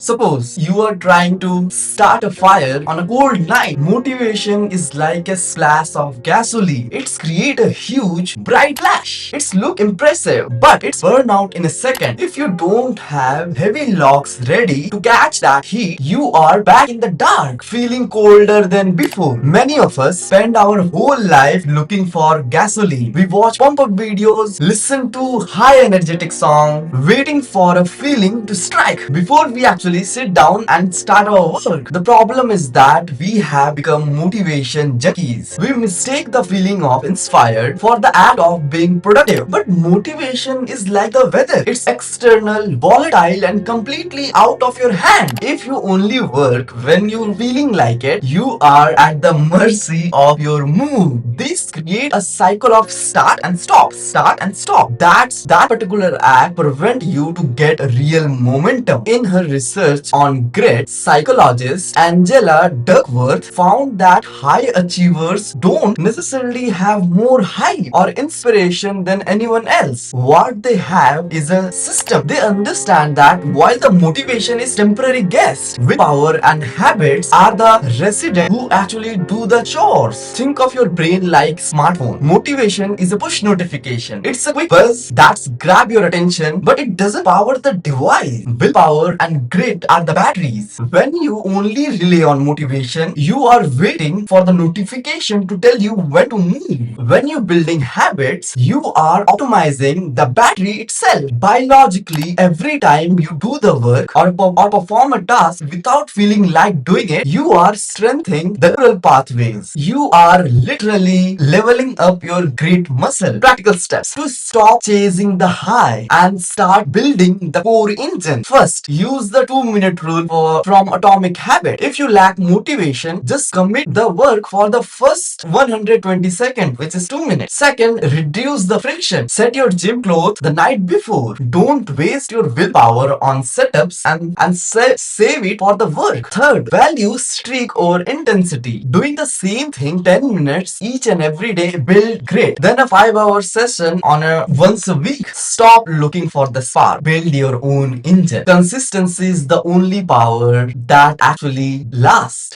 Suppose you are trying to start a fire on a cold night. Motivation is like a splash of gasoline. It's create a huge bright flash. It's look impressive, but it's burn out in a second. If you don't have heavy logs ready to catch that heat, you are back in the dark, feeling colder than before. Many of us spend our whole life looking for gasoline. We watch pump up videos, listen to high energetic song, waiting for a feeling to strike before we actually sit down and start our work. The problem is that we have become motivation junkies. We mistake the feeling of inspired for the act of being productive. But motivation is like the weather. It's external, volatile, and completely out of your hand. If you only work when you're feeling like it, you are at the mercy of your mood. This creates a cycle of start and stop, start and stop. That particular act prevent you to get real momentum. In her research on grit, psychologist Angela Duckworth found that high achievers don't necessarily have more hype or inspiration than anyone else. What they have is a system. They understand that while the motivation is temporary guest, willpower and habits are the residents who actually do the chores. Think of your brain like smartphone. Motivation is a push notification. It's a quick buzz that's grab your attention, but it doesn't power the device. Willpower and grit are the batteries. When you only rely on motivation, you are waiting for the notification to tell you when to move. When you're building habits, you are optimizing the battery itself. Biologically, every time you do the work or perform a task without feeling like doing it, you are strengthening the neural pathways. You are literally leveling up your grit muscle. Practical steps to stop chasing the high and start building the core engine. First, use the 2-minute rule from Atomic Habit. If you lack motivation, just commit the work for the first 120 seconds, which is 2 minutes. Second, reduce the friction. Set your gym clothes the night before. Don't waste your willpower on setups and save it for the work. Third, value streak over intensity. Doing the same thing 10 minutes each and every day build grit. Then a 5-hour session on a once a week. Stop looking for the spark. Build your own engine. Consistency is the only power that actually lasts.